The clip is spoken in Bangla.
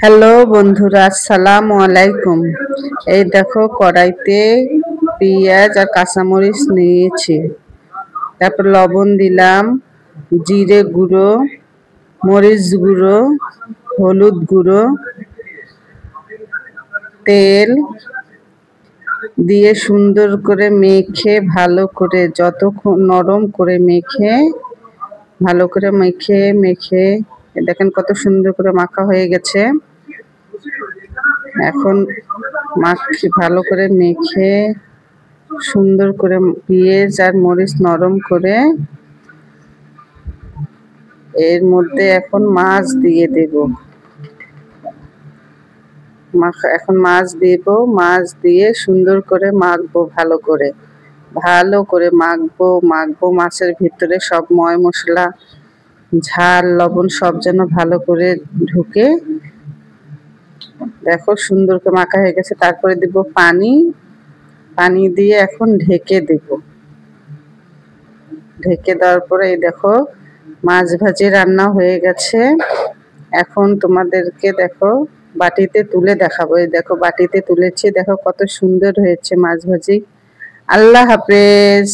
হ্যালো বন্ধুরা, আসসালামু আলাইকুম। এই দেখো কড়াইতে পেঁয়াজ আর কাঁচামরিচ নিয়েছি, তারপর লবণ দিলাম, জিরে গুঁড়ো, মরিচ গুঁড়ো, হলুদ গুঁড়ো, তেল দিয়ে সুন্দর করে মেখে ভালো করে যতক্ষণ নরম করে মেখে ভালো করে মেখে দেখেন কত সুন্দর করে মাখা হয়ে গেছে। এখন ভালো করে মেখে সুন্দর করে পেঁয়াজ আর মরিচ নরম করে এর মধ্যে এখন মাছ দিয়ে দেব। এখন মাছ দেব, মাছ দিয়ে সুন্দর করে মাখবো, ভালো করে মাখবো। মাছের ভিতরে সব ময় মশলা, ঝাল, লবণ সব যেন ভালো করে ঢুকে। দেখো সুন্দর করে মাখা হয়ে গেছে। তারপরে দেব পানি দিয়ে এখন ঢেকে দেব। ঢেকে দেওয়ার পরে এই দেখো মাছ ভাজি রান্না হয়ে গেছে। এখন তোমাদেরকে দেখো বাটিতে তুলে দেখাবো। এই দেখো বাটিতে তুলেছি, দেখো কত সুন্দর হয়েছে মাছ ভাজি। আল্লাহ হাফেজ।